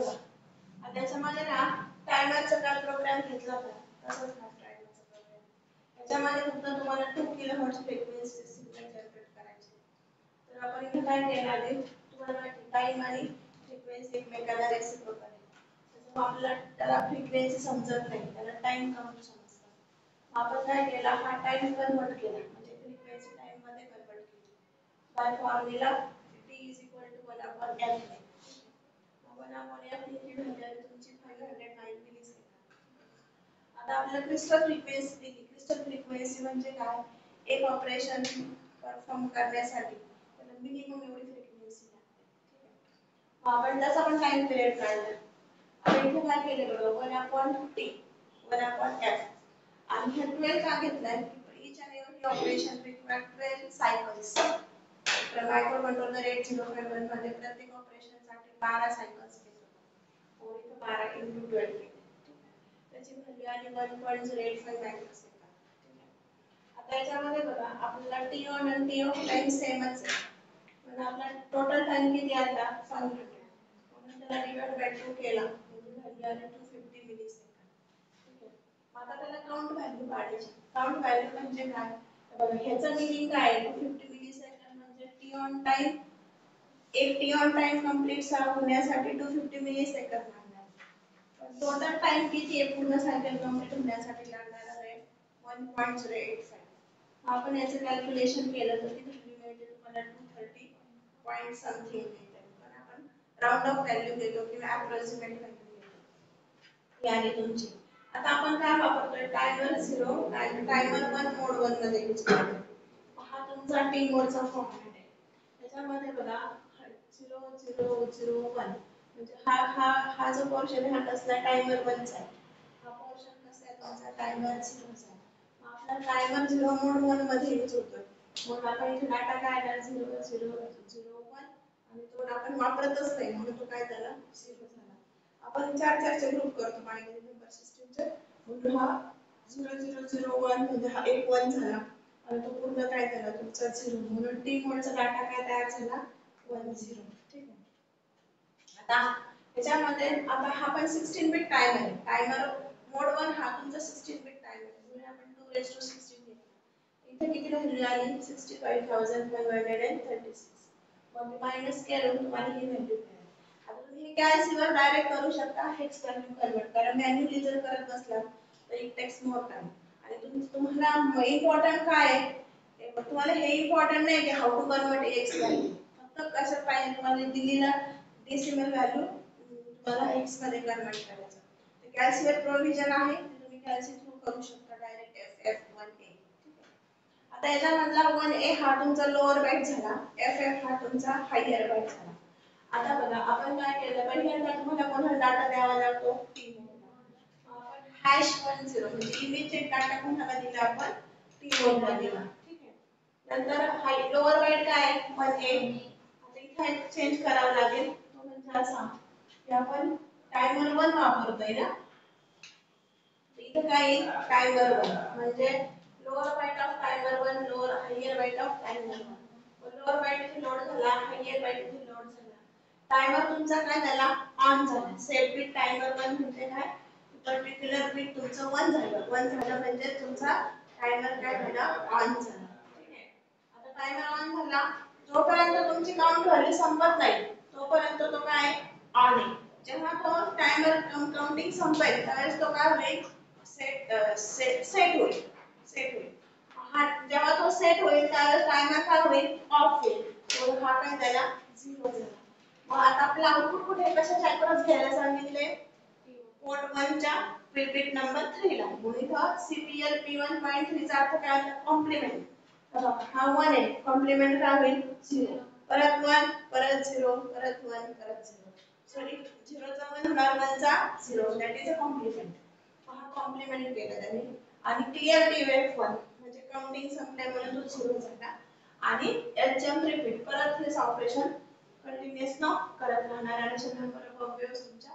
आणि त्याच्यामध्ये ना टायमरचा काय प्रोग्राम घेतला होता तसंच हा टायमरचा प्रोग्राम. त्याच्यामध्ये फक्त तुम्हाला 2 किलोहर्ट्झ फ्रिक्वेन्सी सिग्नल जनरेट करायचे. तर आपण इथे काय केलं आधी तुम्हाला माहिती टाइम आणि फ्रिक्वेन्सी एकमेकांना रेसिप्रोकल आहे. त्याच्यामुळे आपल्याला त्याला फ्रिक्वेन्सी समजत नाही, त्याला टाइम काउंट समजतं. आपण काय केला हा टाइम कन्वर्ट केला म्हणजे फ्रिक्वेन्सी टाइम मध्ये कन्वर्ट केली by formula t is equal to 1 upon f. 1 upon f he value आहे तुमची 509 मिलीसेकंद. आता आपल्याला क्रिस्टल फ्रिक्वेन्सी दिली. क्रिस्टल फ्रिक्वेन्सी म्हणजे काय? एक ऑपरेशन परफॉर्म करण्यासाठी त्याला मिनिमम एवढी फ्रिक्वेन्सी लागते. ठीक आहे. आपण त्याचा पण टाइम पिरियड काढला. आता इथे काय केलं बघा 1 upon t 1 upon f आणि हे 12 का घेतलाय की each and every operation require 12 cycles. तर मायक्रोकंट्रोलर 8051 मध्ये प्रत्येक ऑपरेशन साठी 12 सायकल्स घेतो. और इथे 12 × 12 त्याची व्हॅल्यू आली 1.085 मायक्रोसेकंद. ठीक आहे. आता याच्यामध्ये बघा आपल्याला टी ऑन आणि टी ऑफ टाइम सेमच आहे. म्हणजे आपला टोटल टाइम किती आला 500. म्हणून त्याला डिवाइड बाय 2 केला म्हणजे व्हॅल्यू आली 250 मिलीसेकंद. ठीक आहे. आता त्याला काउंट व्हॅल्यू काढायची. काउंट व्हॅल्यू म्हणजे काय? बघा ह्याचं मीनिंग काय आहे 250 मिलीसेकंद म्हणजे टी ऑन टाइम एक टी ऑन टाइम कंप्लीट होण्यासाठी 250 मिलीसेकंद लागणार. पण टोटल टाइम किती आहे पूर्ण सायकल कंप्लीट होण्यासाठी लागणार आहे 1.085. आपण याचं कॅल्क्युलेशन केलं तर ती व्हॅल्यू मिळते तुम्हाला 230 पॉइंट समथिंग मिळते. पण आपण राउंड ऑफ व्हॅल्यू घेतो किंवा अप्रॉक्सिमेट व्हॅल्यू घेतो. ही आली तुमची. आता आपण काय वापरतोय टायमर 0 आणि टायमर 1 मोड 1 मध्ये यूज करतो. हा तुमचा टी मोडचा फॉर्मॅट आहे. त्याच्यामध्ये बघा 0 0 0 1 म्हणजे हा जो पोर्शन आहे हा कसला टायमर 1 चा आहे. हा पोर्शन कसा आहे तुमचा टायमर 0 चा आहे. आपला टायमर 0 मोड 1 मध्ये यूज होतोय. मग आता इथे डाटा काय आला 0 0 0 1 आणि तो आपण वापरतच नाही म्हणून तो काय झाला 0 झाला. आपण 4 चे ग्रुप करतो बायनरी नंबर सिस्टमचे. म्हणून हा 0 0 0 1 म्हणजे हा एक 1 झाला आणि तो पूर्ण काय झाला तुमचा 0 म्हणून टी मोडचा डाटा काय तयार झाला 1 0. ठीक आहे. आता त्याच्यामध्ये आता हा पण 16 बिट टाइमर आहे. टायमर मोड 1 हा तुमचा 16 बिट टाइमर आहे. म्हणून आपण 2:16 घेतला. इथे किती व्हॅल्यू आली 65136. मग मायनस केलं तुम्हाला ही व्हॅल्यू मिळाली. आता तुम्ही कॅल्सी वर डायरेक्ट करू शकता हेक्स व्हॅल्यू कन्वर्ट कारण मॅन्युअली जर करत बसला तर इट टेक्स मोर टाइम. आणि तुम्हाला इम्पॉर्टंट काय आहे तुम्हाला हे इम्पॉर्टंट नाही की how to convert hex value. फक्त कसं पाहिजे तुम्हाला दिलेला डेसिमल व्हॅल्यू तुम्हाला एक्स मध्ये कन्वर्ट करायचं. तर कॅल्सी वर प्रोव्हिजन आहे ते तुम्ही कॅल्सी थ्रू करू शकता डायरेक्ट FF1A. आता याच्यामधला 1A हा तुमचा लोअर बाइट झाला, FF हा तुमचा हायर बाइट झाला. आता बघा आपण काय केलं पहिल्यांदा तुम्हाला कोणता डाटा द्यावा लागतो टी मोडला. आपण #10 म्हणजे इमिजिएट डाटा कोणाला दिला आपण टी मोडला दिला. ठीक आहे. नंतर हाय लोअर बाइट काय 1A. आता इथे चेंज करावं लागेल तो म्हणजे असा की आपण टायमर 1 वापरतोय ना. इथं काय टायमर 1 म्हणजे lower byte of timer 1 lower higher byte of timer 1. Lower byte इथे लोड झाला हायर बाइट इथे लोड झाला. टायमर तुमचा काय झाला ऑन झाला. सेट बिट टायमर 1 म्हणजे काय पर्टिक्युलर बिट तुमचं 1 झालं. 1 झालं म्हणजे तुमचा टायमर काय झाला ऑन झाला. ठीक आहे. आता टायमर ऑन झाला जोपर्यंत तुमची काउंट व्हॅल्यू संपत नाही तोपर्यंत तो काय ऑन आहे. जेव्हा तो टायमर काउंटिंग संपेल त्यावेळेस तो काय होईल सेट होईल. हा जेव्हा तो सेट होईल त्यावेळेस टायमर काय होईल ऑफ होईल. तर हा काय झाला 0 झाला. मग आता आपलं आउटपुट कुठे कशाच्या अक्रॉस घ्यायला सांगितले पोर्ट 1 च्या बिट नंबर 3 ला. म्हणून इथं CPL P1.3 चा अर्थ काय होता कॉम्प्लिमेंट. हा 1 आहे कॉम्प्लिमेंट काय होईल 0 परत 1 परत 0 परत 1 परत 0. सॉरी 0 चा 1 होणार 1 चा 0 दॅट इज अ कॉम्प्लिमेंट. हा कॉम्प्लिमेंट केलं त्यांनी आणि TRT वेव्ह 1 म्हणजे काउंटिंग संपल्यामुळे तो 0 झाला आणि LCM रिपीट परत हे ऑपरेशन कंटिन्युअस न करत राहणार आणि नंबर ऑफ वेव्हज तुमच्या